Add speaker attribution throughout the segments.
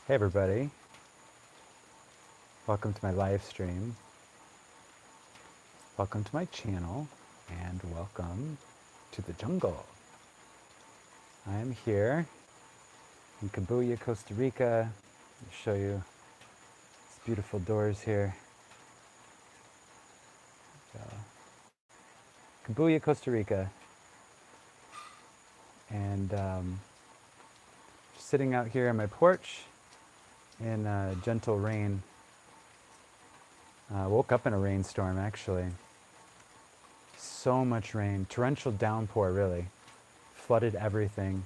Speaker 1: Hey everybody, welcome to my live stream. Welcome to my channel and welcome to the jungle. I am here in Cabuya, Costa Rica. I'll show you these beautiful doors here. So, Cabuya, Costa Rica, and just sitting out here on my porch in gentle rain. Woke up in a rainstorm actually. So much rain, torrential downpour really, flooded everything.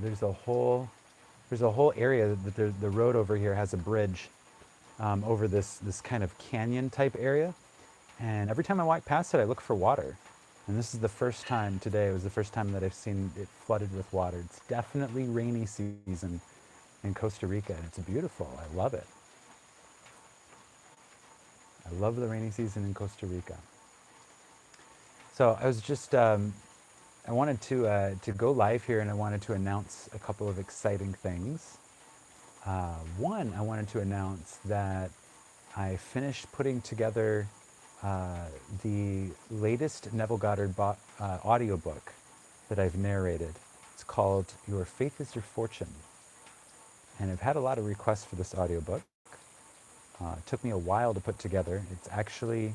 Speaker 1: There's a whole area that the road over here has a bridge over this kind of canyon type area, and every time I walk past it, I look for water. And this is the first time today. It was the first time that I've seen it flooded with water. It's definitely rainy season in Costa Rica, and it's beautiful. I love it. I love the rainy season in Costa Rica. So I was just I wanted to go live here, and I wanted to announce a couple of exciting things. One, I wanted to announce that I finished putting together the latest Neville Goddard audiobook that I've narrated. It's called Your Faith is Your Fortune. And I've had a lot of requests for this audiobook. It took me a while to put together. It's actually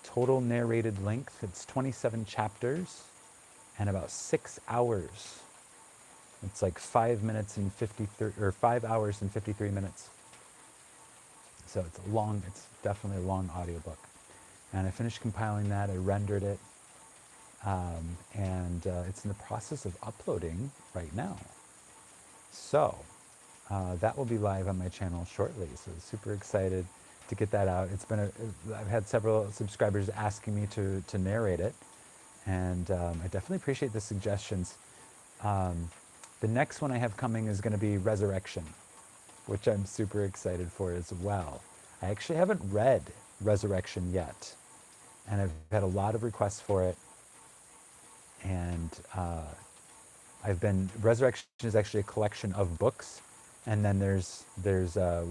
Speaker 1: total narrated length. It's 27 chapters and about 6 hours. It's like 5 minutes and 53, or 5 hours and 53 minutes. So it's a long, it's definitely a long audiobook. And I finished compiling that, I rendered it, and it's in the process of uploading right now. So that will be live on my channel shortly. So super excited to get that out. I've had several subscribers asking me to narrate it, and I definitely appreciate the suggestions. The next one I have coming is going to be Resurrection, which I'm super excited for as well. I actually haven't read Resurrection yet, and I've had a lot of requests for it. And Resurrection is actually a collection of books, and then there's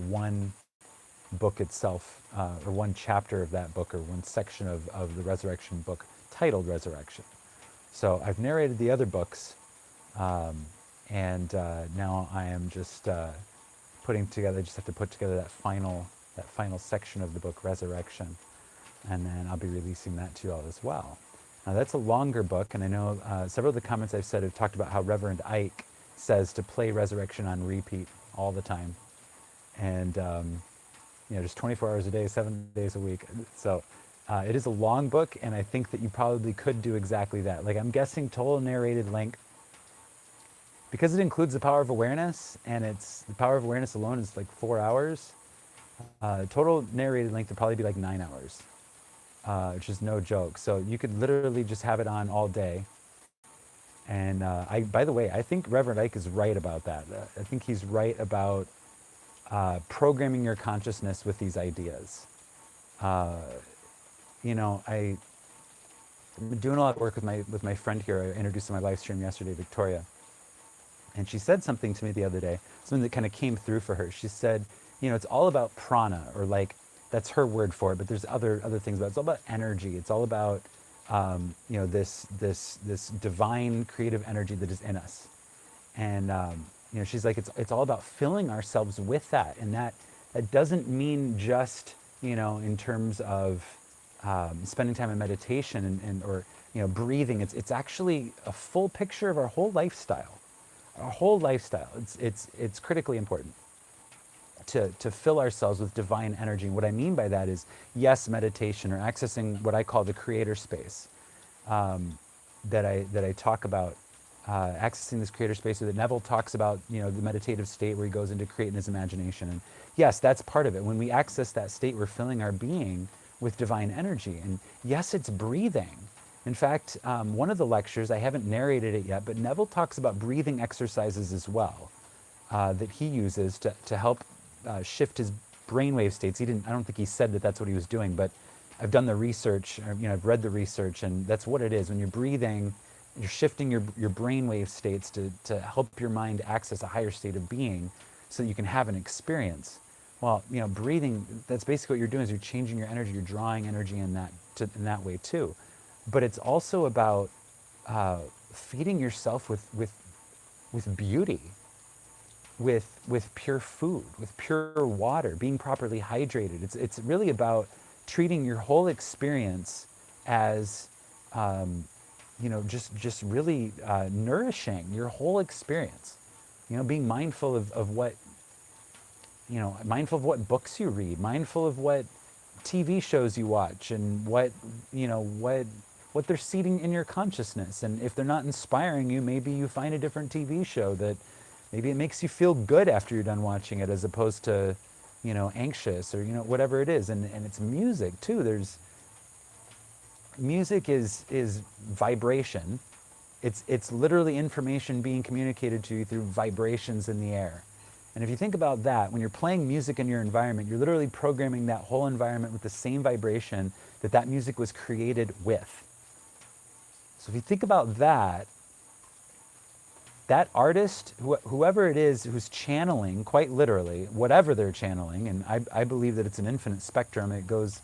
Speaker 1: one book itself, or one chapter of that book, or one section of the Resurrection book titled Resurrection. So I've narrated the other books, and now I am just putting together. I just have to put together that final section of the book, Resurrection, and then I'll be releasing that to you all as well. Now that's a longer book, and I know several of the comments I've said have talked about how Reverend Ike says to play Resurrection on repeat all the time, and just 24 hours a day, 7 days a week. So it is a long book, and I think that you probably could do exactly that. Like, I'm guessing total narrated length, because it includes the power of awareness, and the power of awareness alone is like 4 hours. Total narrated length would probably be like 9 hours, which is no joke. So you could literally just have it on all day. And by the way, I think Reverend Ike is right about that. I think he's right about programming your consciousness with these ideas. I've been doing a lot of work with my friend here. I introduced in my live stream yesterday, Victoria. And she said something to me the other day, something that kind of came through for her. She said, it's all about prana, or like, that's her word for it, but there's other things about it. It's all about energy. It's all about this divine creative energy that is in us. And she's like, it's all about filling ourselves with that. And that doesn't mean just in terms of spending time in meditation or breathing. It's actually a full picture of our whole lifestyle. Our whole lifestyle. It's critically important to fill ourselves with divine energy. And what I mean by that is, yes, meditation, or accessing what I call the creator space, that I talk about, accessing this creator space, that Neville talks about, the meditative state where he goes into creating his imagination. And yes, that's part of it. When we access that state, we're filling our being with divine energy. And yes, it's breathing. In fact, one of the lectures, I haven't narrated it yet, but Neville talks about breathing exercises as well, that he uses to help shift his brainwave states. I don't think he said that that's what he was doing, but I've done the research, I've read the research, and that's what it is. When you're breathing, you're shifting your brainwave states to help your mind access a higher state of being so that you can have an experience. Well, breathing, that's basically what you're doing is you're changing your energy, you're drawing energy in that way too. But it's also about feeding yourself with beauty, with pure food, with pure water, being properly hydrated. It's really about treating your whole experience as just really nourishing your whole experience. Being mindful of what mindful of what books you read, mindful of what TV shows you watch, and what they're seeding in your consciousness. And if they're not inspiring you, maybe you find a different TV show that maybe it makes you feel good after you're done watching it, as opposed to anxious, or whatever it is. And it's music too. There's music is vibration. It's literally information being communicated to you through vibrations in the air. And if you think about that, when you're playing music in your environment, you're literally programming that whole environment with the same vibration that music was created with. So if you think about that artist, whoever it is who's channeling, quite literally, whatever they're channeling, and I believe that it's an infinite spectrum. It goes,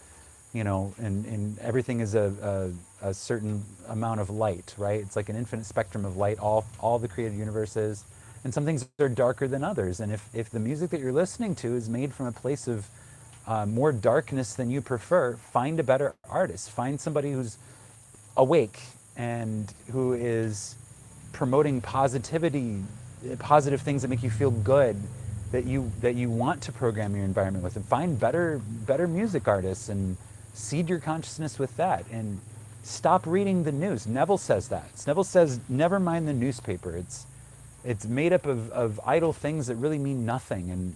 Speaker 1: and everything is a certain amount of light, right? It's like an infinite spectrum of light, all the created universes. And some things are darker than others. And if the music that you're listening to is made from a place of more darkness than you prefer, find a better artist. Find somebody who's awake and who is promoting positivity, positive things that make you feel good, that you want to program your environment with. And find better music artists and seed your consciousness with that. And stop reading the news. Neville says that. Neville says, never mind the newspaper. It's made up of idle things that really mean nothing. And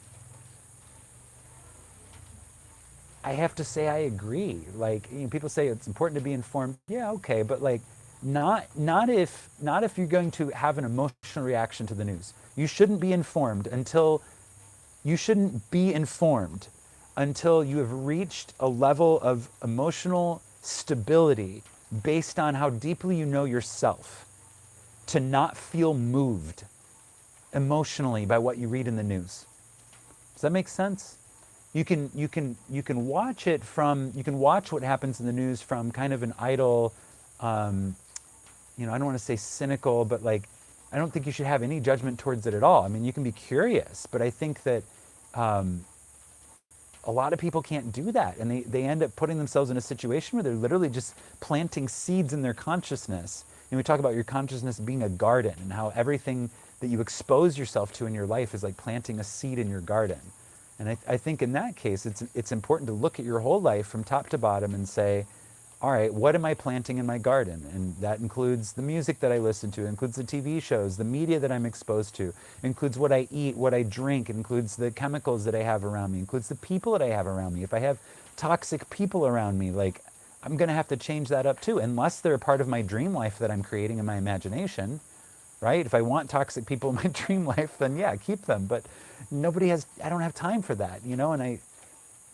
Speaker 1: I have to say I agree. Like, people say it's important to be informed. Yeah, okay, but like not if you're going to have an emotional reaction to the news. You shouldn't be informed until you have reached a level of emotional stability based on how deeply you know yourself, to not feel moved emotionally by what you read in the news. Does that make sense? You can watch what happens in the news from kind of an idle, I don't want to say cynical, but like, I don't think you should have any judgment towards it at all. I mean, you can be curious, but I think that a lot of people can't do that, and they end up putting themselves in a situation where they're literally just planting seeds in their consciousness. And we talk about your consciousness being a garden, and how everything that you expose yourself to in your life is like planting a seed in your garden. And I think in that case, it's important to look at your whole life from top to bottom and say, all right, what am I planting in my garden? And that includes the music that I listen to, it includes the TV shows, the media that I'm exposed to, it includes what I eat, what I drink, it includes the chemicals that I have around me, it includes the people that I have around me. If I have toxic people around me, like, I'm going to have to change that up too, unless they're a part of my dream life that I'm creating in my imagination, right? If I want toxic people in my dream life, then yeah, keep them. But I don't have time for that, And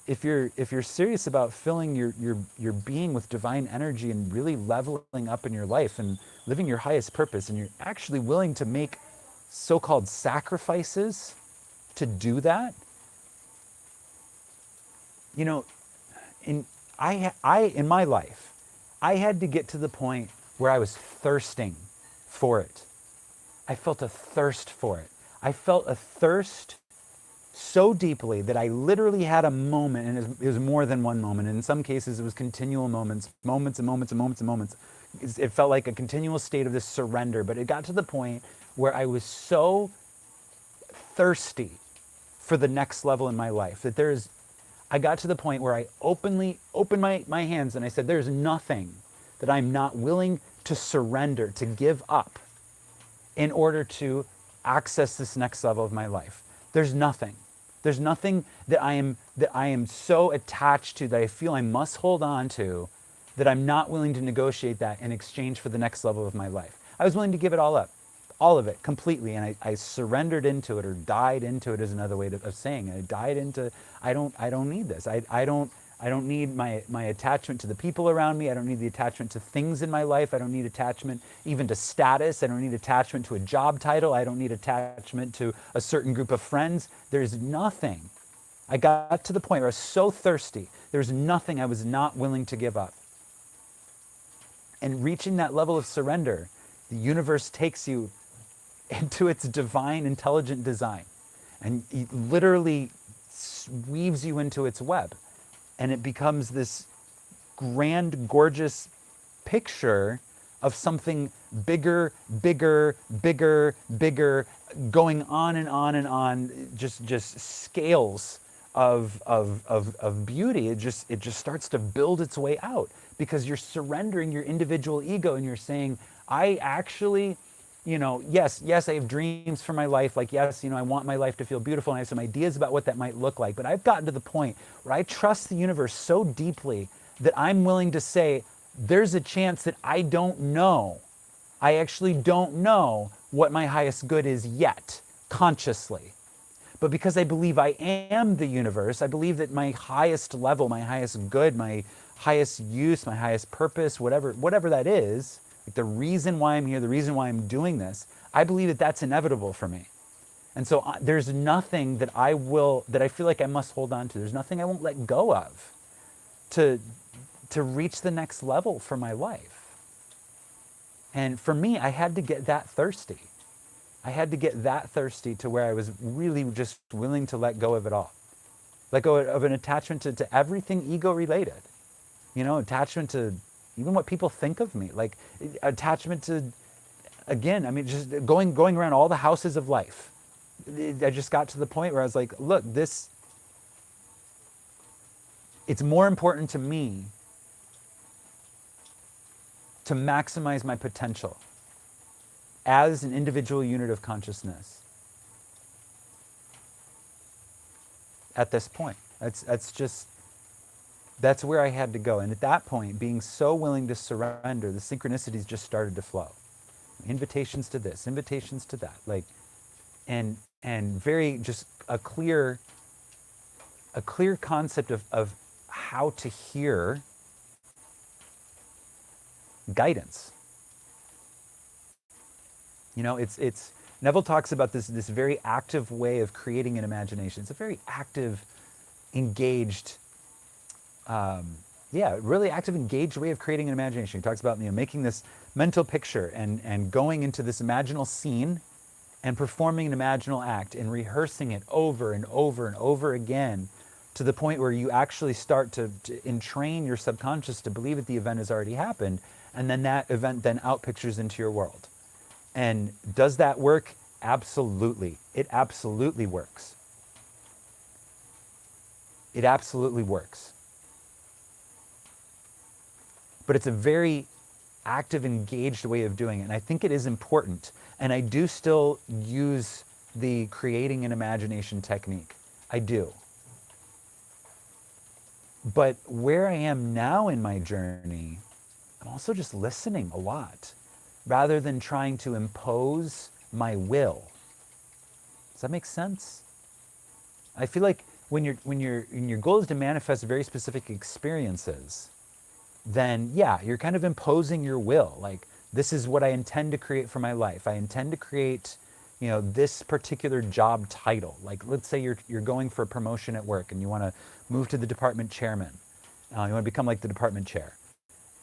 Speaker 1: if you're serious about filling your being with divine energy and really leveling up in your life and living your highest purpose, and you're actually willing to make so-called sacrifices to do that, in my life, I had to get to the point where I was thirsting for it. I felt a thirst for it. I felt a thirst so deeply that I literally had a moment, and it was more than one moment. And in some cases, it was continual moments and moments and moments and moments. It felt like a continual state of this surrender. But it got to the point where I was so thirsty for the next level in my life that I got to the point where I openly opened my hands and I said, there's nothing that I'm not willing to surrender, to give up in order to access this next level of my life. There's nothing. There's nothing that I am so attached to that I feel I must hold on to, that I'm not willing to negotiate that in exchange for the next level of my life. I was willing to give it all up, all of it, completely, and I surrendered into it, or died into it is another way of saying it. I died into, I don't need this. I I don't need my attachment to the people around me. I don't need the attachment to things in my life. I don't need attachment even to status. I don't need attachment to a job title. I don't need attachment to a certain group of friends. There's nothing. I got to the point where I was so thirsty. There's nothing I was not willing to give up. And reaching that level of surrender, the universe takes you into its divine, intelligent design. And it literally weaves you into its web. And it becomes this grand, gorgeous picture of something bigger, bigger, bigger, bigger, going on and on and on, just scales of beauty. It just starts to build its way out because you're surrendering your individual ego and you're saying, I actually, yes, I have dreams for my life. Like, yes, I want my life to feel beautiful and I have some ideas about what that might look like. But I've gotten to the point where I trust the universe so deeply that I'm willing to say, there's a chance that I don't know. I actually don't know what my highest good is yet, consciously. But because I believe I am the universe, I believe that my highest level, my highest good, my highest use, my highest purpose, whatever that is, like the reason why I'm here, the reason why I'm doing this, I believe that that's inevitable for me. And so there's nothing that I feel like I must hold on to. There's nothing I won't let go of to reach the next level for my life. And for me, I had to get that thirsty. I had to get that thirsty to where I was really just willing to let go of it all. Let go of an attachment to everything ego related. Attachment to even what people think of me. Like attachment to, again, I mean, just going around all the houses of life. I just got to the point where I was like, look, it's more important to me to maximize my potential as an individual unit of consciousness at this point. That's where I had to go. And at that point, being so willing to surrender, the synchronicities just started to flow. Invitations to this, invitations to that, and very just a clear concept of how to hear guidance. It's Neville talks about this very active way of creating an imagination. It's a very active, engaged, really active, engaged way of creating an imagination. He talks about making this mental picture and going into this imaginal scene and performing an imaginal act and rehearsing it over and over and over again to the point where you actually start to entrain your subconscious to believe that the event has already happened, and then that event then outpictures into your world. And does that work? Absolutely. It absolutely works. It absolutely works. But it's a very active, engaged way of doing it. And I think it is important. And I do still use the creating an imagination technique. I do. But where I am now in my journey, I'm also just listening a lot, rather than trying to impose my will. Does that make sense? I feel like when your goal is to manifest very specific experiences, then yeah, you're kind of imposing your will. Like, this is what I intend to create for my life. I intend to create, this particular job title. Like, let's say you're going for a promotion at work and you want to move to the department chairman. You want to become like the department chair.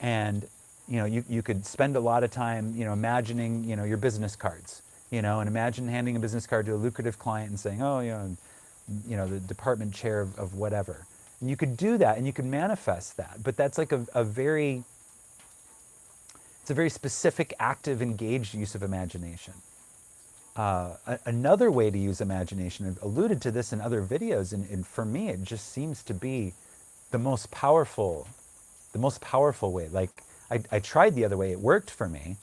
Speaker 1: And you could spend a lot of time, imagining, your business cards, and imagine handing a business card to a lucrative client and saying, oh, the department chair of whatever. And you could do that and you could manifest that. But that's like it's a very specific, active, engaged use of imagination. Another way to use imagination, I've alluded to this in other videos, and for me, it just seems to be the most powerful way. Like, I tried the other way, it worked for me,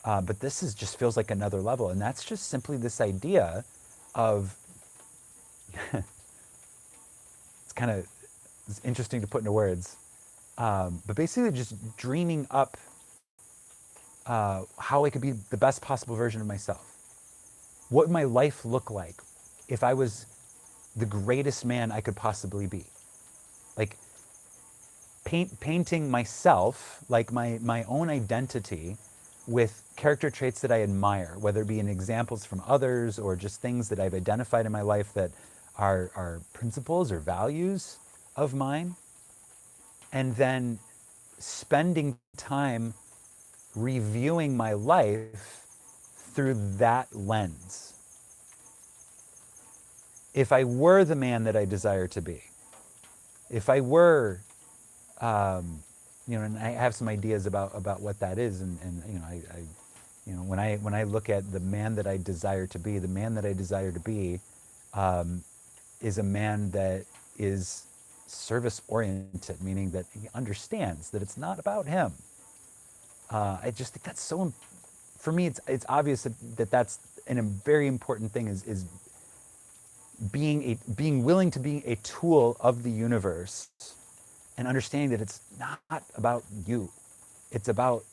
Speaker 1: but this just feels like another level. And that's just simply this idea of, it's interesting to put into words, but basically just dreaming up how I could be the best possible version of myself. What would my life look like if I was the greatest man I could possibly be? Like, painting myself, like my own identity, with character traits that I admire, whether it be in examples from others or just things that I've identified in my life that are principles or values of mine, and then spending time reviewing my life through that lens. If I were the man that I desire to be, if I were, and I have some ideas about what that is, and when I look at the man that I desire to be, the man that I desire to be is a man that is service oriented, meaning that he understands that it's not about him. I just think that's so. For me, it's obvious that that's a very important thing is being willing to be a tool of the universe, and understanding that it's not about you. It's about,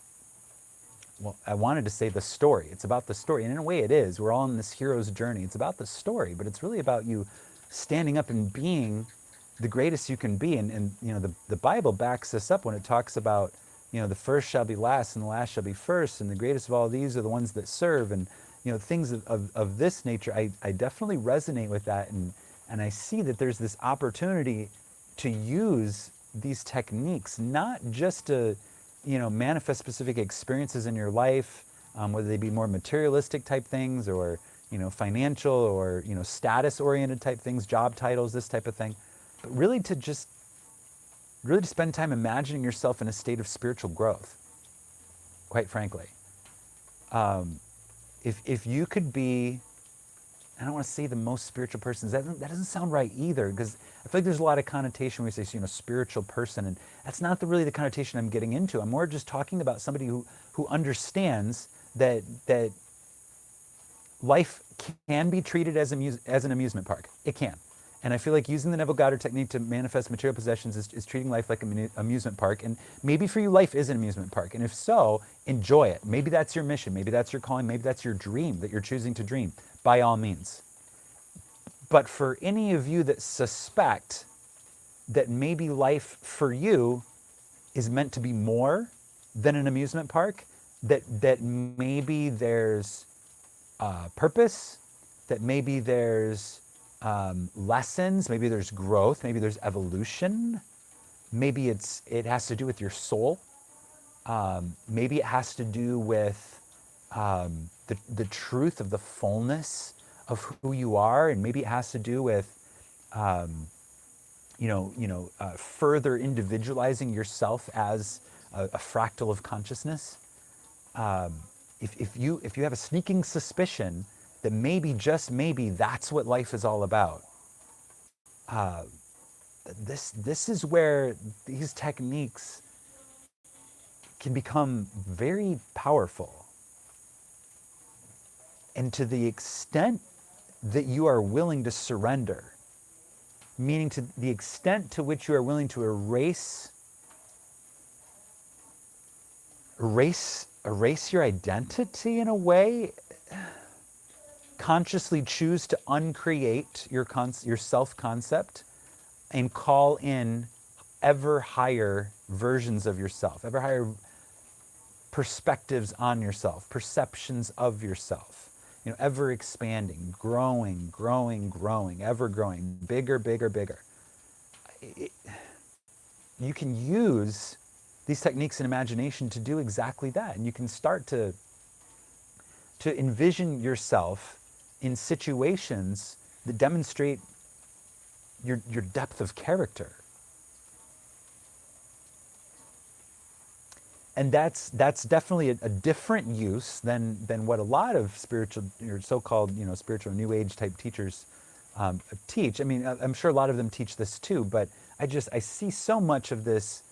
Speaker 1: well, I wanted to say the story. It's about the story, and in a way, it is. We're all on this hero's journey. It's about the story, but it's really about you standing up and being the greatest you can be. And the Bible backs this up when it talks about, the first shall be last and the last shall be first, and the greatest of all these are the ones that serve, and things of this nature. I definitely resonate with that, and I see that there's this opportunity to use these techniques, not just to manifest specific experiences in your life, whether they be more materialistic type things or financial or status oriented type things, job titles, this type of thing, but really to spend time imagining yourself in a state of spiritual growth, quite frankly. If you could be, I don't want to say the most spiritual person, that doesn't sound right either, because I feel like there's a lot of connotation when we say spiritual person, and that's not really the connotation I'm getting into. I'm more just talking about somebody who understands that life can be treated as an amusement park. It can. And I feel like using the Neville Goddard technique to manifest material possessions is treating life like an amusement park. And maybe for you, life is an amusement park. And if so, enjoy it. Maybe that's your mission. Maybe that's your calling. Maybe that's your dream that you're choosing to dream, by all means. But for any of you that suspect that maybe life for you is meant to be more than an amusement park, that maybe there's purpose, that maybe there's lessons, maybe there's growth, maybe there's evolution, maybe it has to do with your soul, maybe it has to do with the truth of the fullness of who you are, and maybe it has to do with further individualizing yourself as a fractal of consciousness. If you have a sneaking suspicion that maybe, just maybe, that's what life is all about, this is where these techniques can become very powerful. And to the extent that you are willing to surrender, meaning to the extent to which you are willing to erase your identity in a way, consciously choose to uncreate your self-concept and call in ever higher versions of yourself, ever higher perspectives on yourself, perceptions of yourself, ever expanding, growing, ever growing, bigger. You can use these techniques in imagination to do exactly that. And you can start to envision yourself in situations that demonstrate your depth of character. And that's definitely a different use than what a lot of spiritual, or so-called, spiritual New Age type teachers teach. I mean, I'm sure a lot of them teach this too, but I see so much of this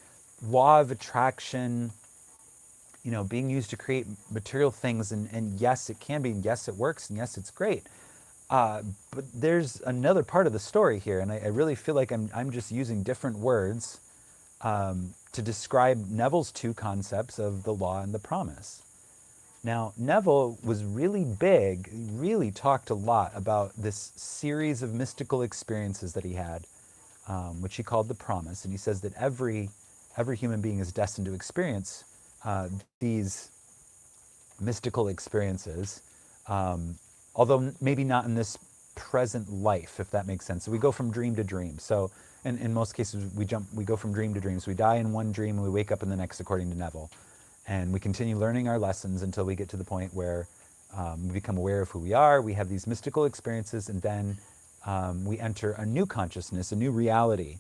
Speaker 1: law of attraction, being used to create material things, and yes, it can be, and yes, it works, and yes, it's great. But there's another part of the story here, and I really feel like I'm just using different words to describe Neville's two concepts of the law and the promise. Now, Neville was really big, he really talked a lot about this series of mystical experiences that he had, which he called the promise. And he says that every every human being is destined to experience these mystical experiences, although maybe not in this present life, if that makes sense. So we go from dream to dream. So in most cases, we go from dream to dream. So we die in one dream and we wake up in the next, according to Neville. And we continue learning our lessons until we get to the point where we become aware of who we are. We have these mystical experiences, and then we enter a new consciousness, a new reality.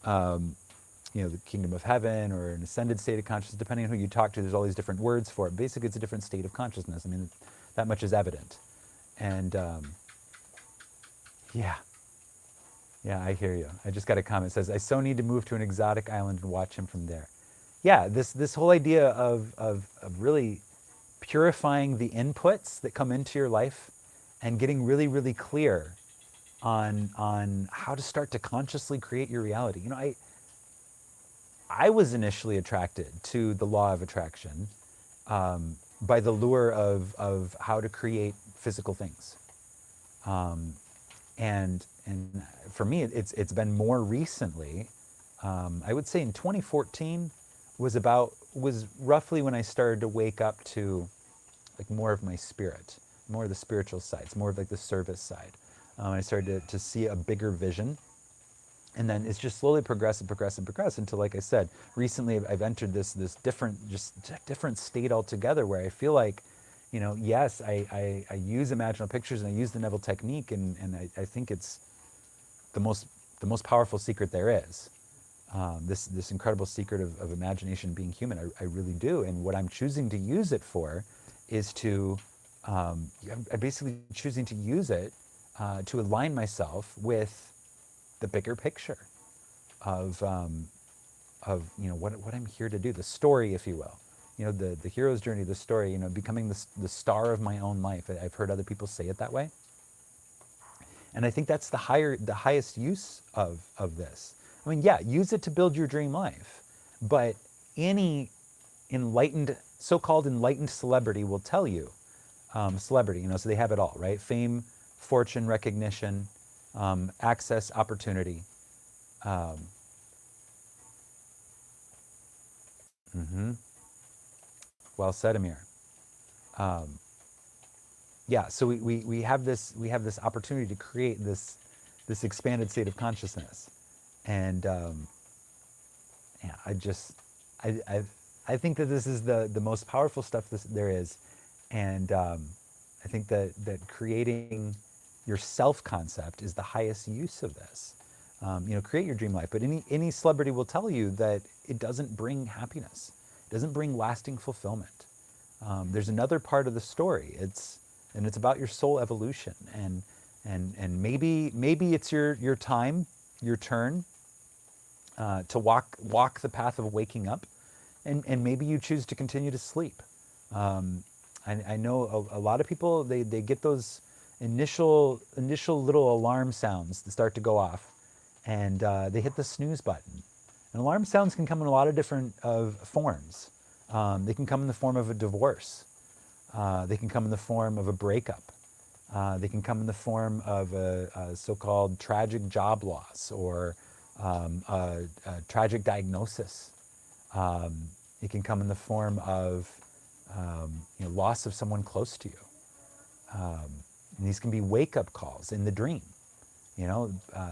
Speaker 1: The kingdom of heaven or an ascended state of consciousness, depending on who you talk to, there's all these different words for it. Basically, it's a different state of consciousness. I mean, that much is evident. And yeah, I hear you. I just got a comment. It says, I so need to move to an exotic island and watch him from there. Yeah, this whole idea of really purifying the inputs that come into your life and getting really, really clear on how to start to consciously create your reality. I was initially attracted to the law of attraction by the lure of how to create physical things. And for me, it's been more recently. I would say in 2014 was roughly when I started to wake up to like more of my spirit, more of the spiritual sides, more of like the service side. I started to see a bigger vision. And then it's just slowly progressed until, like I said, recently I've entered this different state altogether where I feel like, yes, I use imaginal pictures and I use the Neville technique, and I think it's the most powerful secret there is. This incredible secret of imagination being human, I really do. And what I'm choosing to use it for is I'm basically choosing to use it to align myself with the bigger picture of what I'm here to do, the story, if you will. The hero's journey, the story, becoming the star of my own life. I've heard other people say it that way. And I think that's the highest use of this. I mean, yeah, use it to build your dream life, but any so-called enlightened celebrity will tell you, celebrity, so they have it all, right? Fame, fortune, recognition, access, opportunity. Well said, Amir. Yeah, so we have this opportunity to create this expanded state of consciousness, and yeah, I think that this is the most powerful stuff there is, and I think that creating your self-concept is the highest use of this. Create your dream life, but any celebrity will tell you that it doesn't bring happiness. It doesn't bring lasting fulfillment. There's another part of the story. It's about your soul evolution, and maybe it's your time, your turn to walk the path of waking up, and maybe you choose to continue to sleep. I know a lot of people, they get those initial little alarm sounds that start to go off, and they hit the snooze button. And alarm sounds can come in a lot of different forms. They can come in the form of a divorce. They can come in the form of a breakup. They can come in the form of a so-called tragic job loss, or a tragic diagnosis. It can come in the form of loss of someone close to you. And these can be wake-up calls in the dream.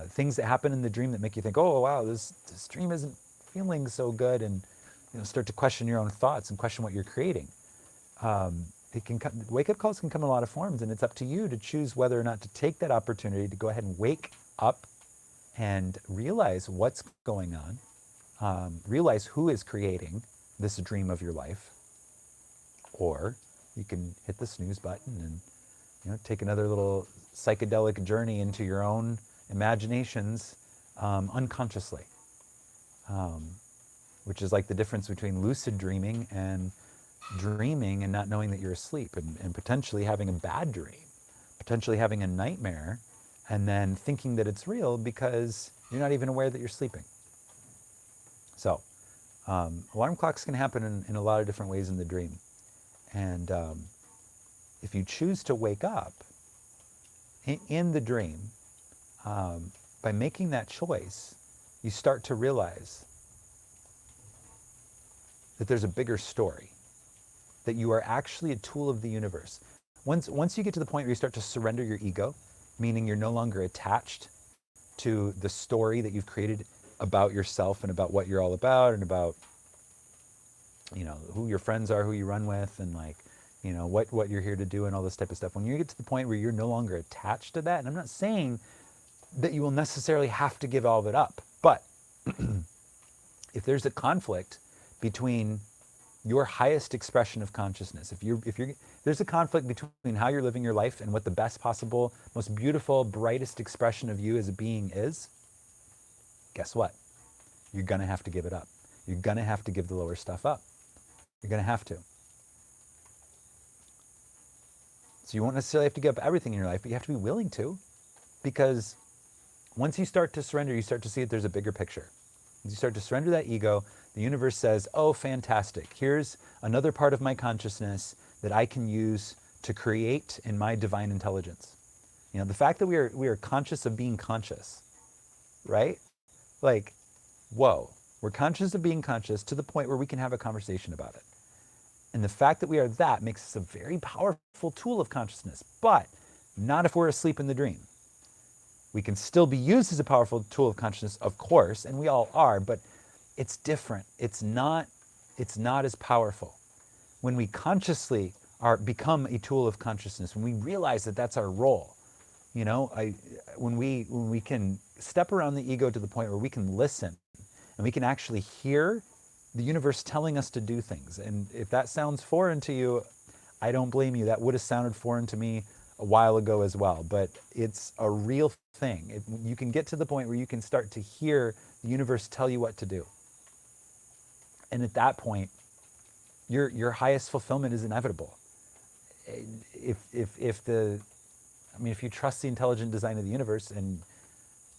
Speaker 1: Things that happen in the dream that make you think, oh, wow, this dream isn't feeling so good, and start to question your own thoughts and question what you're creating. Wake-up calls can come in a lot of forms, and it's up to you to choose whether or not to take that opportunity to go ahead and wake up and realize what's going on, realize who is creating this dream of your life, or you can hit the snooze button and take another little psychedelic journey into your own imaginations unconsciously, which is like the difference between lucid dreaming and dreaming and not knowing that you're asleep, and potentially having a bad dream, potentially having a nightmare, and then thinking that it's real because you're not even aware that you're sleeping. So alarm clocks can happen in a lot of different ways in the dream. And if you choose to wake up in the dream, by making that choice, you start to realize that there's a bigger story, that you are actually a tool of the universe. Once you get to the point where you start to surrender your ego, meaning you're no longer attached to the story that you've created about yourself and about what you're all about and about, you know, who your friends are, who you run with, and like, you know, what you're here to do and all this type of stuff. When you get to the point where you're no longer attached to that, and I'm not saying that you will necessarily have to give all of it up, but if there's a conflict between your highest expression of consciousness, there's a conflict between how you're living your life and what the best possible, most beautiful, brightest expression of you as a being is, guess what? You're gonna have to give it up. You're gonna have to give the lower stuff up. You're gonna have to. So you won't necessarily have to give up everything in your life, but you have to be willing to, because once you start to surrender, you start to see that there's a bigger picture. As you start to surrender that ego, the universe says, oh, fantastic. Here's another part of my consciousness that I can use to create in my divine intelligence. You know, the fact that we are conscious of being conscious, right? Like, whoa, we're conscious of being conscious to the point where we can have a conversation about it. And the fact that we are that makes us a very powerful tool of consciousness, but not if we're asleep in the dream. We can still be used as a powerful tool of consciousness, of course, and we all are, but it's different. It's not as powerful. When we consciously become a tool of consciousness, when we realize that that's our role, you know, when we can step around the ego to the point where we can listen and we can actually hear the universe telling us to do things. And if that sounds foreign to you, I don't blame you. That would have sounded foreign to me a while ago as well, but it's a real thing. You can get to the point where you can start to hear the universe tell you what to do. And at that point, your highest fulfillment is inevitable. If you trust the intelligent design of the universe, and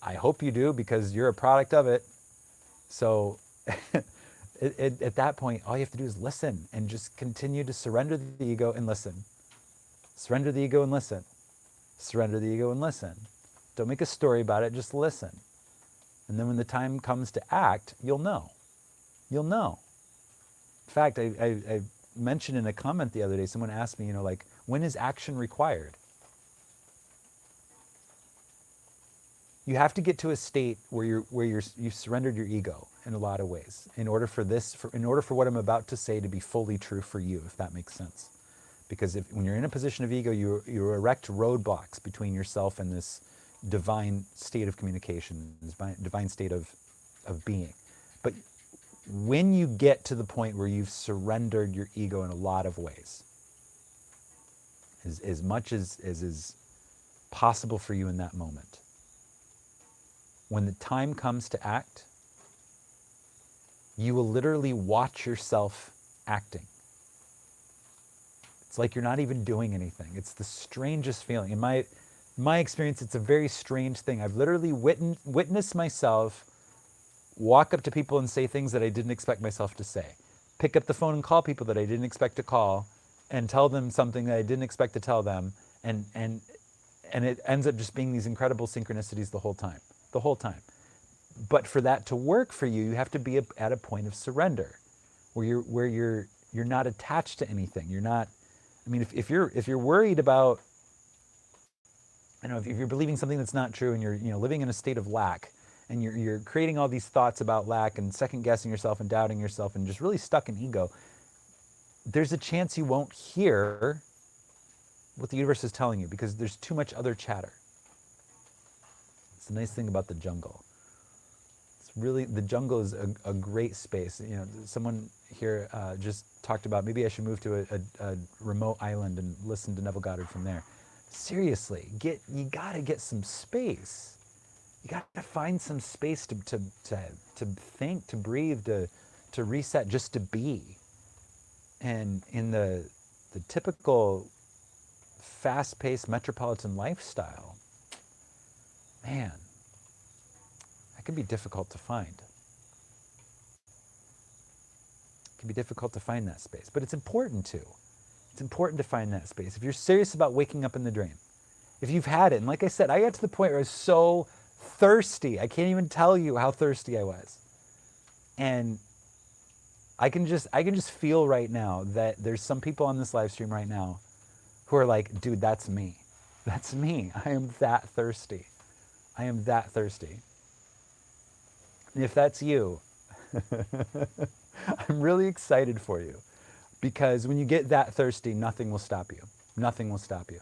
Speaker 1: I hope you do because you're a product of it. So at that point, all you have to do is listen and just continue to surrender the ego and listen. Surrender the ego and listen. Surrender the ego and listen. Don't make a story about it, just listen. And then when the time comes to act, you'll know. You'll know. In fact, I mentioned in a comment the other day, someone asked me, you know, like, when is action required? You have to get to a state where you've surrendered your ego in a lot of ways in order for what I'm about to say to be fully true for you, if that makes sense. Because when you're in a position of ego, you erect roadblocks between yourself and this divine state of communication, this divine state of being. But when you get to the point where you've surrendered your ego in a lot of ways, as much as is possible for you in that moment, when the time comes to act, you will literally watch yourself acting. It's like you're not even doing anything. It's the strangest feeling. In my experience, it's a very strange thing. I've literally witnessed myself walk up to people and say things that I didn't expect myself to say. Pick up the phone and call people that I didn't expect to call and tell them something that I didn't expect to tell them. And it ends up just being these incredible synchronicities the whole time. But for that to work for you, you have to be at a point of surrender where you're not attached to anything. You're not, I mean, if you're worried about, if you're believing something that's not true and you're living in a state of lack and you're creating all these thoughts about lack and second guessing yourself and doubting yourself and just really stuck in ego, there's a chance you won't hear what the universe is telling you because there's too much other chatter. It's the nice thing about the jungle. It's really, the jungle is a great space. Someone here just talked about maybe I should move to a remote island and listen to Neville Goddard from there. Seriously, you gotta get some space. You gotta find some space to think, to breathe, to reset, just to be. And in the typical fast-paced metropolitan lifestyle, man, that can be difficult to find. It can be difficult to find that space, but it's important to. It's important to find that space. If you're serious about waking up in the dream, if you've had it, and like I said, I got to the point where I was so thirsty. I can't even tell you how thirsty I was. And I can just feel right now that there's some people on this live stream right now who are like, dude, that's me. That's me. I am that thirsty. I am that thirsty. And if that's you, I'm really excited for you, because when you get that thirsty, nothing will stop you. Nothing will stop you.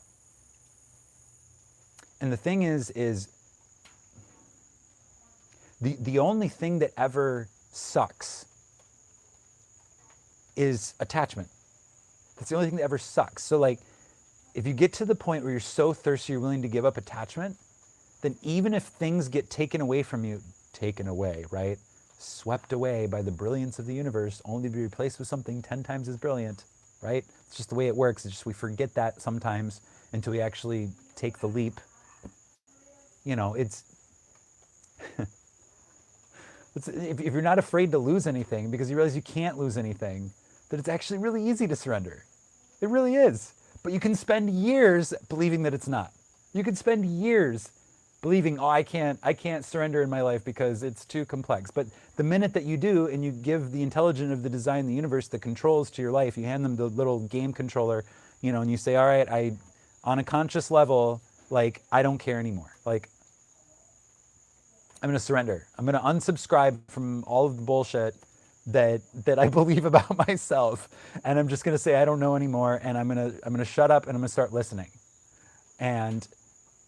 Speaker 1: And the thing is the only thing that ever sucks is attachment. That's the only thing that ever sucks. So like, if you get to the point where you're so thirsty you're willing to give up attachment, then even if things get taken away from you, taken away, right? Swept away by the brilliance of the universe, only to be replaced with something 10 times as brilliant, right? It's just the way it works. It's just we forget that sometimes until we actually take the leap. You know, if you're not afraid to lose anything because you realize you can't lose anything, that it's actually really easy to surrender. It really is. But you can spend years believing that it's not. You can spend years believing, oh, I can't surrender in my life because it's too complex. But the minute that you do, and you give the intelligence of the design of the universe the controls to your life, you hand them the little game controller, you know, and you say, all right, on a conscious level, like, I don't care anymore. Like, I'm going to surrender. I'm going to unsubscribe from all of the bullshit that I believe about myself, and I'm just going to say I don't know anymore, and I'm going to shut up, and I'm going to start listening. And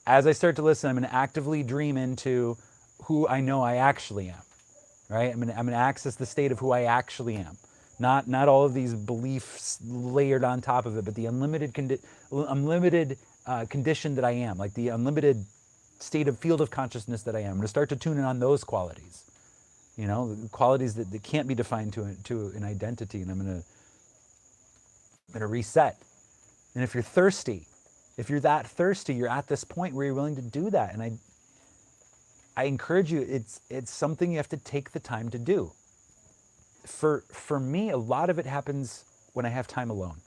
Speaker 1: as I start to listen, I'm going to actively dream into who I know I actually am. Right? I'm going to access the state of who I actually am. Not all of these beliefs layered on top of it, but the unlimited condition that I am, like the unlimited state of field of consciousness that I am. I'm going to start to tune in on those qualities, you know, qualities that can't be defined to an identity. And I'm going to reset. And if you're thirsty, if you're that thirsty, you're at this point where you're willing to do that. And I encourage you, it's something you have to take the time to do. For me, a lot of it happens when I have time alone.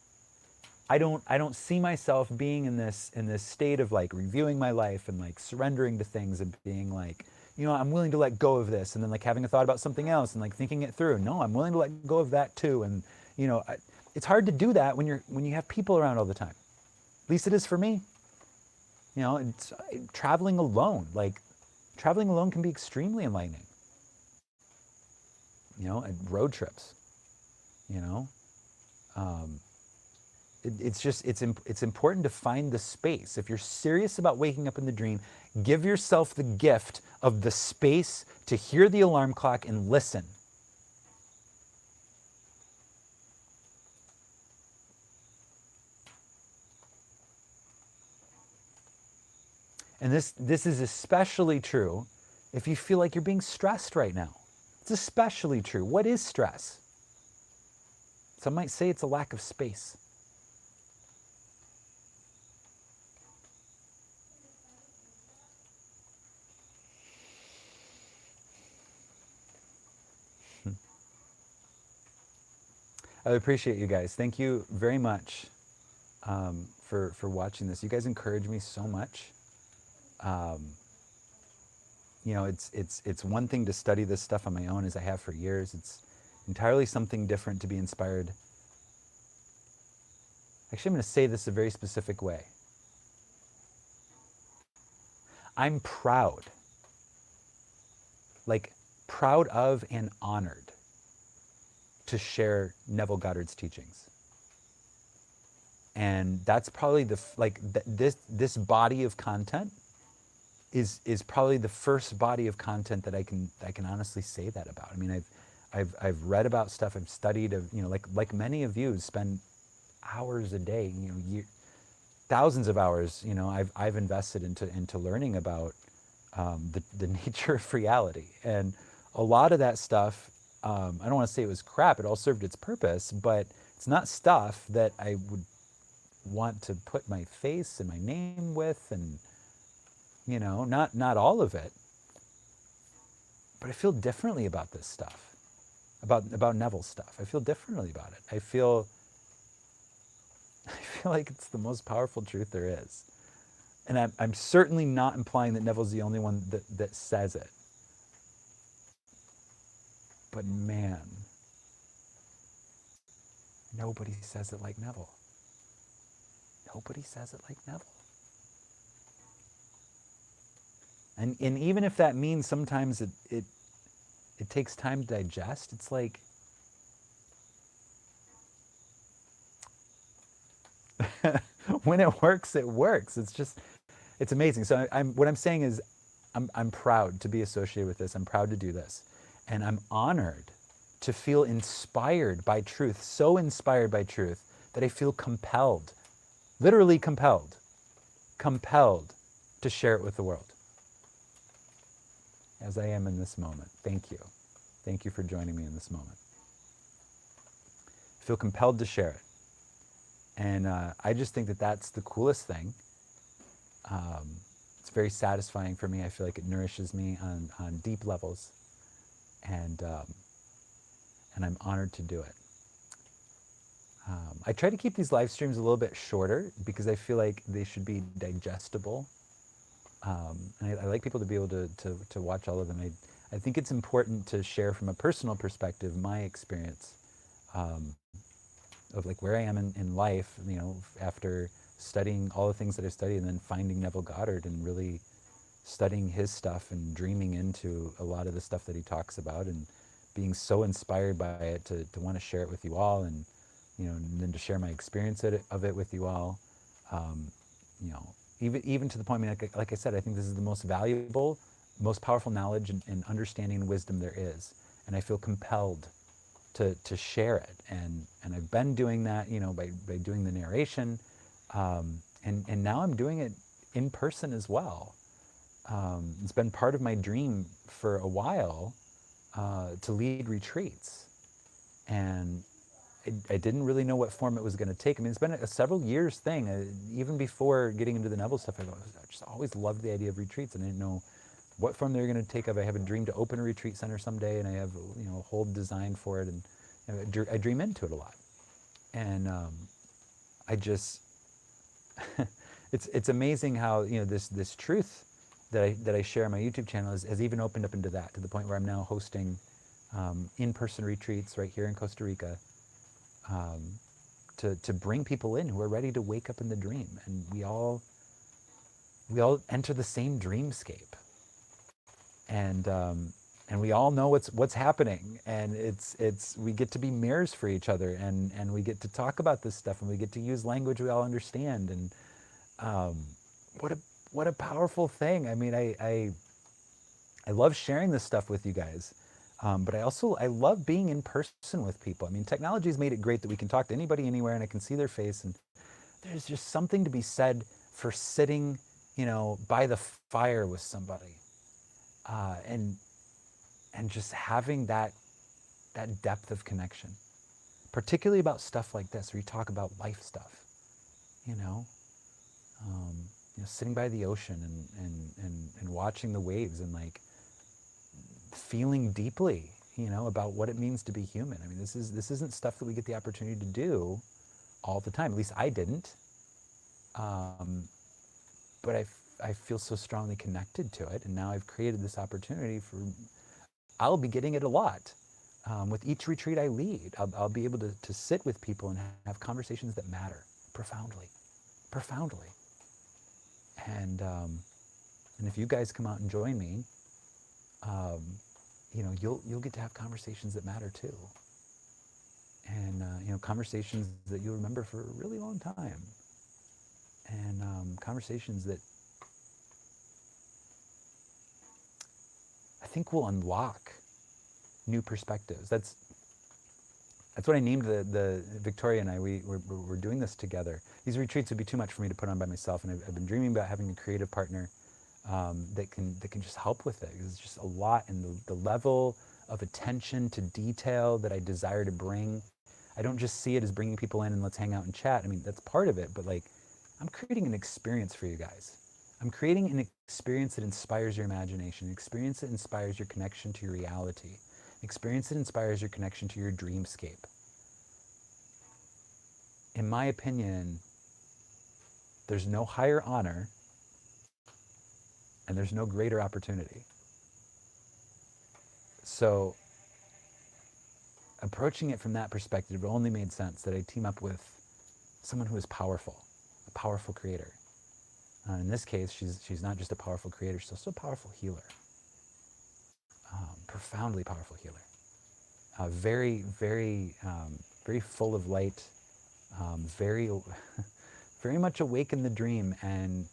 Speaker 1: I don't see myself being in this state of like reviewing my life and like surrendering to things and being like, you know, I'm willing to let go of this, and then like having a thought about something else and like thinking it through. No, I'm willing to let go of that too. And you know, it's hard to do that when you have people around all the time. At least it is for me. You know, it's traveling alone. Like traveling alone can be extremely enlightening. You know, and road trips. You know. It's important to find the space. If you're serious about waking up in the dream, give yourself the gift of the space to hear the alarm clock and listen. And this is especially true if you feel like you're being stressed right now. It's especially true. What is stress? Some might say it's a lack of space. I appreciate you guys. Thank you very much for watching this. You guys encourage me so much. You know, it's one thing to study this stuff on my own, as I have for years. It's entirely something different to be inspired. Actually, I'm going to say this a very specific way. I'm proud, like proud of and honored to share Neville Goddard's teachings. And that's probably this body of content is probably the first body of content that I can honestly say that about. I mean, I've read about stuff, I've studied, you know, like many of you spend hours a day, you know, thousands of hours, you know, I've invested into learning about the nature of reality. And a lot of that stuff, I don't want to say it was crap, it all served its purpose, but it's not stuff that I would want to put my face and my name with, and you know, not all of it. But I feel differently about this stuff, about Neville's stuff. I feel differently about it. I feel like it's the most powerful truth there is. And I'm certainly not implying that Neville's the only one that says it. But man, Nobody says it like Neville. Nobody says it like Neville. And even if that means sometimes it takes time to digest, it's like, when it works, it works. It's just, it's amazing. So what I'm saying is, I'm proud to be associated with this. I'm proud to do this. And I'm honored to feel inspired by truth, so inspired by truth that I feel compelled, literally compelled to share it with the world, as I am in this moment. Thank you. Thank you for joining me in this moment. I feel compelled to share it. And I just think that that's the coolest thing. It's very satisfying for me. I feel like it nourishes me on deep levels. And I'm honored to do it. I try to keep these live streams a little bit shorter because I feel like they should be digestible. And I like people to be able to watch all of them. I think it's important to share from a personal perspective my experience of like where I am in life, you know, after studying all the things that I studied and then finding Neville Goddard and really studying his stuff and dreaming into a lot of the stuff that he talks about and being so inspired by it to want to share it with you all, and you know, and then to share my experience of it with you all. You know, even to the point, I mean, like I said, I think this is the most valuable, most powerful knowledge and understanding and wisdom there is, and I feel compelled to share it, and I've been doing that, you know, by doing the narration, and now I'm doing it in person as well. It's been part of my dream for a while to lead retreats, and I didn't really know what form it was going to take. I mean, it's been a several years thing. Even before getting into the Neville stuff, I just always loved the idea of retreats, and I didn't know what form they were going to take. I have a dream to open a retreat center someday, and I have, you know, a whole design for it, and I dream into it a lot. And I just, it's amazing how, you know, this truth that I share on my YouTube channel has even opened up into that, to the point where I'm now hosting in-person retreats right here in Costa Rica, to bring people in who are ready to wake up in the dream, and we all enter the same dreamscape, and we all know what's happening, and it's we get to be mirrors for each other, and we get to talk about this stuff, and we get to use language we all understand, and what a powerful thing. I mean, I love sharing this stuff with you guys, but I love being in person with people. I mean, technology's made it great that we can talk to anybody anywhere, and I can see their face, and there's just something to be said for sitting, you know, by the fire with somebody, and just having that depth of connection, particularly about stuff like this, where you talk about life stuff, you know, sitting by the ocean and watching the waves, and like feeling deeply, you know, about what it means to be human. I mean, this isn't stuff that we get the opportunity to do all the time. At least I didn't. But I feel so strongly connected to it, and now I've created this opportunity for, I'll be getting it a lot. With each retreat I lead, I'll be able to sit with people and have conversations that matter profoundly. And if you guys come out and join me, you know, you'll get to have conversations that matter too, and you know, conversations that you'll remember for a really long time, and conversations that I think will unlock new perspectives. That's what I named the Victoria and I. We're doing this together. These retreats would be too much for me to put on by myself, and I've been dreaming about having a creative partner that can just help with it. It's just a lot, and the level of attention to detail that I desire to bring. I don't just see it as bringing people in and let's hang out and chat. I mean, that's part of it, but like, I'm creating an experience for you guys. I'm creating an experience that inspires your imagination, an experience that inspires your connection to your reality, an experience that inspires your connection to your dreamscape. In my opinion, there's no higher honor and there's no greater opportunity. So approaching it from that perspective, it only made sense that I team up with someone who is powerful, a powerful creator. In this case, she's not just a powerful creator, she's also a powerful healer, profoundly powerful healer. Very, very, very full of light, very, very much awake in the dream, and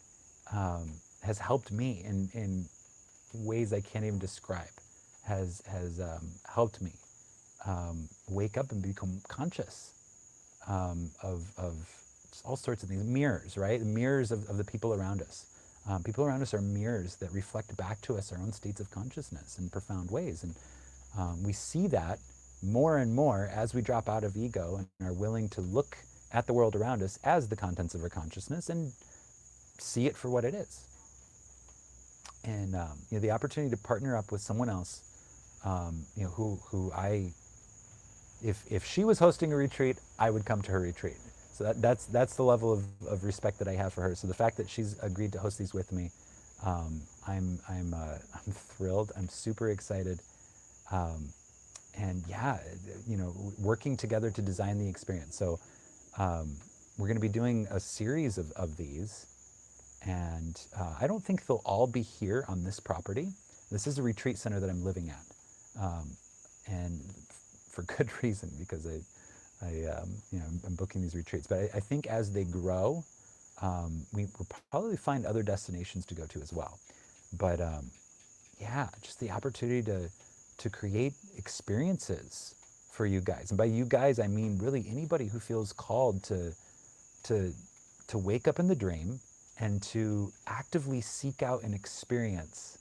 Speaker 1: has helped me in ways I can't even describe. Has helped me wake up and become conscious of all sorts of things. Mirrors, right? The mirrors of the people around us. People around us are mirrors that reflect back to us our own states of consciousness in profound ways. And we see that more and more as we drop out of ego and are willing to look at the world around us as the contents of our consciousness and see it for what it is. And the opportunity to partner up with someone else, who I, if she was hosting a retreat, I would come to her retreat. So that's the level of respect that I have for her. So the fact that she's agreed to host these with me, I'm thrilled. I'm super excited, and yeah, working together to design the experience. So we're going to be doing a series of these, and I don't think they'll all be here on this property. This is a retreat center that I'm living at, and for good reason, because I'm booking these retreats. But I think as they grow, we will probably find other destinations to go to as well. But yeah, just the opportunity to create experiences for you guys. And by you guys, I mean really anybody who feels called to wake up in the dream and to actively seek out an experience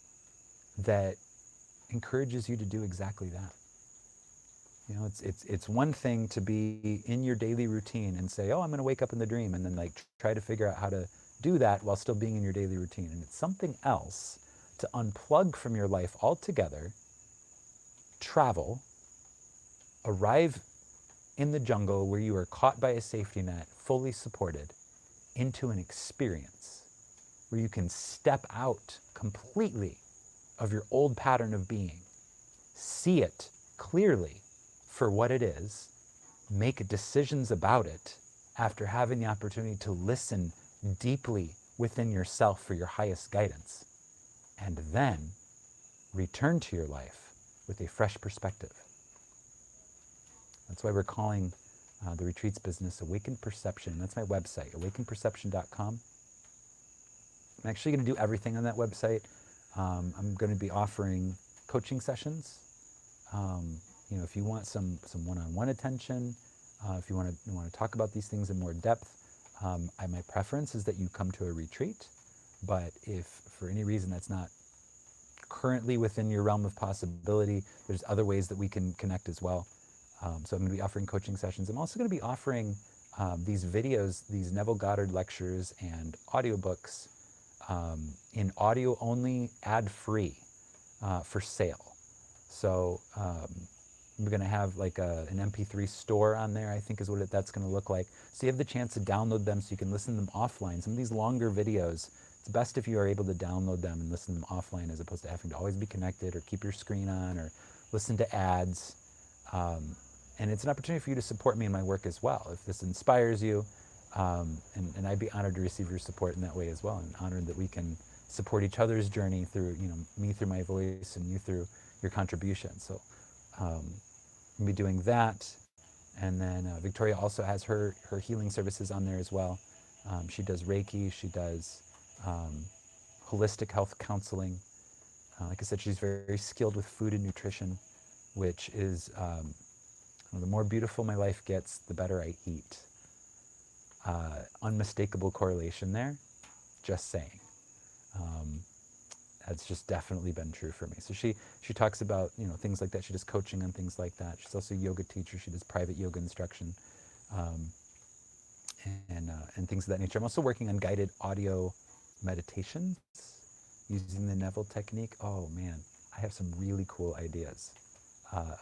Speaker 1: that encourages you to do exactly that. It's one thing to be in your daily routine and say, oh, I'm going to wake up in the dream, and then like try to figure out how to do that while still being in your daily routine. And it's something else to unplug from your life altogether, travel, arrive in the jungle where you are caught by a safety net, fully supported, into an experience where you can step out completely of your old pattern of being, see it clearly for what it is, make decisions about it after having the opportunity to listen deeply within yourself for your highest guidance, and then return to your life with a fresh perspective. That's why we're calling the retreats business Awakened Perception. That's my website, awakenedperception.com. I'm actually going to do everything on that website. I'm going to be offering coaching sessions. If you want some one-on-one attention, if you want to talk about these things in more depth, my preference is that you come to a retreat. But if for any reason that's not currently within your realm of possibility, there's other ways that we can connect as well. So I'm going to be offering coaching sessions. I'm also going to be offering these videos, these Neville Goddard lectures and audiobooks in audio only, ad-free, for sale. So we're going to have like an MP3 store on there, I think is what that's going to look like. So you have the chance to download them so you can listen to them offline. Some of these longer videos, it's best if you are able to download them and listen to them offline as opposed to having to always be connected or keep your screen on or listen to ads. And it's an opportunity for you to support me in my work as well. If this inspires you, and I'd be honored to receive your support in that way as well, and honored that we can support each other's journey through, me through my voice and you through your contribution. So I'm gonna be doing that. And then Victoria also has her healing services on there as well. She does Reiki, she does holistic health counseling. Like I said, she's very, very skilled with food and nutrition, which is, the more beautiful my life gets, the better I eat. Unmistakable correlation there, just saying. That's just definitely been true for me. So she talks about things like that. She does coaching on things like that. She's also a yoga teacher. She does private yoga instruction, and things of that nature. I'm also working on guided audio meditations using the Neville technique. Oh man, I have some really cool ideas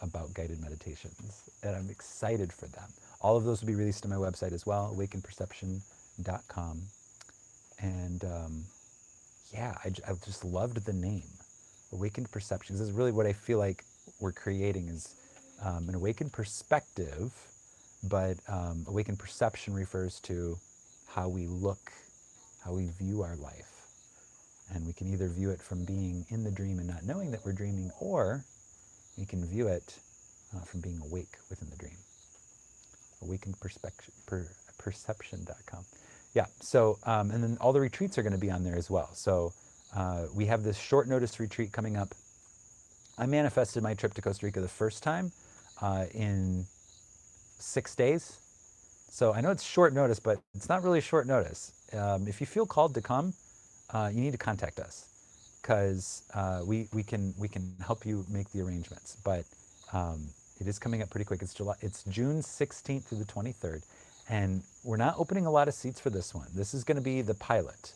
Speaker 1: about guided meditations, and I'm excited for them. All of those will be released on my website as well, awakenedperception.com. And yeah, I just loved the name, Awakened Perception. This is really what I feel like we're creating, is An awakened perspective, but awakened perception refers to how we look, how we view our life. And we can either view it from being in the dream and not knowing that we're dreaming, or we can view it from being awake within the dream. Awakened perception.com. Yeah, so, and then all the retreats are going to be on there as well. So we have this short notice retreat coming up. I manifested my trip to Costa Rica the first time in 6 days. So I know it's short notice, but it's not really short notice. If you feel called to come, you need to contact us, because we can help you make the arrangements. But it is coming up pretty quick. It's June 16th through the 23rd, and we're not opening a lot of seats for this one. This is going to be the pilot,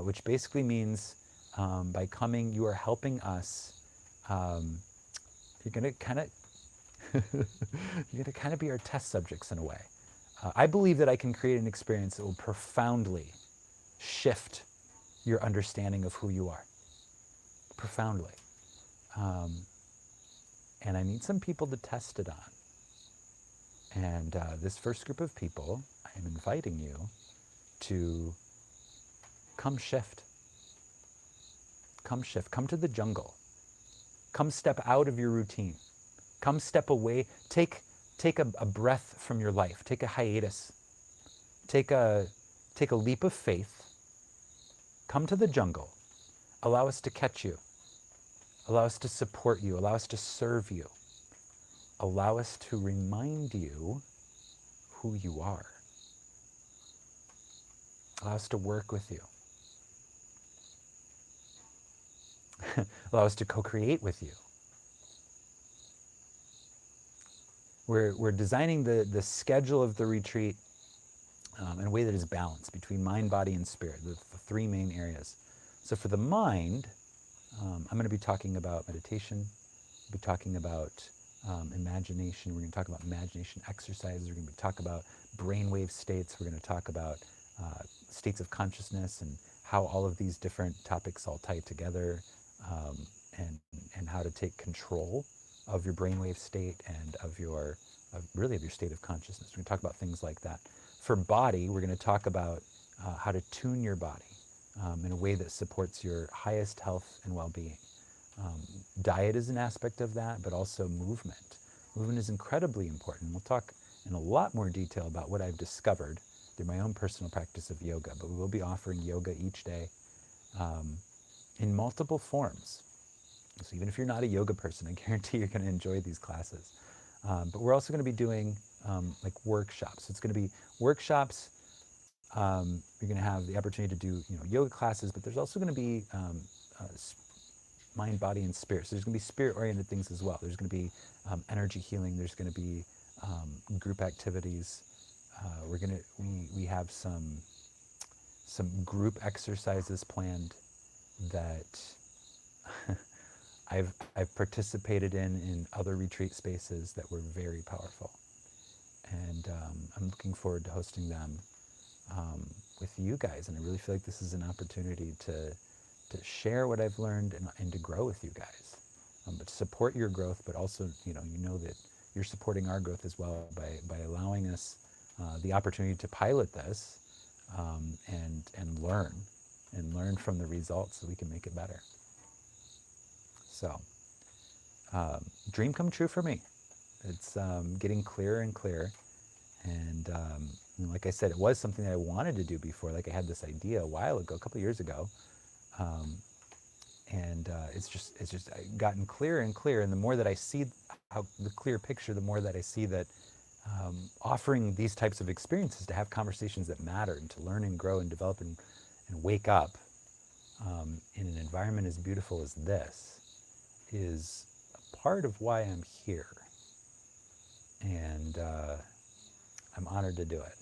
Speaker 1: which basically means by coming, you are helping us. You're going to kind of you're going to kind of be our test subjects in a way. I believe that I can create an experience that will profoundly shift your understanding of who you are. Profoundly. And I need some people to test it on. And this first group of people, I am inviting you to come shift. Come shift. Come to the jungle. Come step out of your routine. Come step away. Take a breath from your life. Take a hiatus. Take a leap of faith. Come to the jungle. Allow us to catch you. Allow us to support you. Allow us to serve you. Allow us to remind you who you are. Allow us to work with you. Allow us to co-create with you. We're designing the schedule of the retreat in a way that is balanced between mind, body, and spirit, the three main areas. So for the mind, I'm going to be talking about meditation. We'll be talking about imagination. We're going to talk about imagination exercises. We're going to talk about brainwave states. We're going to talk about states of consciousness and how all of these different topics all tie together, and how to take control of your brainwave state and of your state of consciousness. We're going to talk about things like that. For body, we're going to talk about how to tune your body in a way that supports your highest health and well-being. Diet is an aspect of that, but also movement. Movement is incredibly important. We'll talk in a lot more detail about what I've discovered through my own personal practice of yoga, but we will be offering yoga each day in multiple forms. So even if you're not a yoga person, I guarantee you're going to enjoy these classes. But we're also going to be doing like workshops. So it's going to be workshops. You're going to have the opportunity to do yoga classes, but there's also going to be mind, body, and spirit. So there's going to be spirit-oriented things as well. There's going to be energy healing. There's going to be group activities. We have some group exercises planned that I've participated in other retreat spaces that were very powerful, and I'm looking forward to hosting them with you guys. And I really feel like this is an opportunity to share what I've learned and to grow with you guys, but to support your growth, but also you know that you're supporting our growth as well by allowing us the opportunity to pilot this and learn from the results so we can make it better. So, dream come true for me. It's getting clearer and clearer. And like I said, it was something that I wanted to do before. Like I had this idea a while ago, a couple of years ago. And it's just gotten clearer and clearer. And the more that I see how the clear picture, the more that I see that offering these types of experiences to have conversations that matter and to learn and grow and develop and wake up in an environment as beautiful as this is a part of why I'm here. And I'm honored to do it.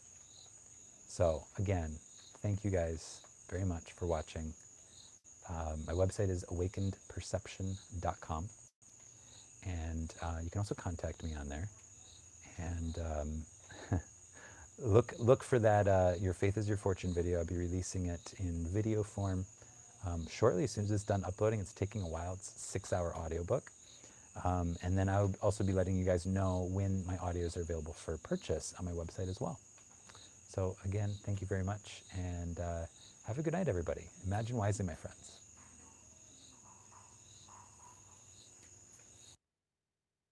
Speaker 1: So again, thank you guys very much for watching. My website is awakenedperception.com. And you can also contact me on there. And look for that Your Faith is Your Fortune video. I'll be releasing it in video form shortly, as soon as it's done uploading. It's taking a while. It's a 6-hour audiobook. And then I'll also be letting you guys know when my audios are available for purchase on my website as well. So again, thank you very much, and have a good night, everybody. Imagine wisely, my friends.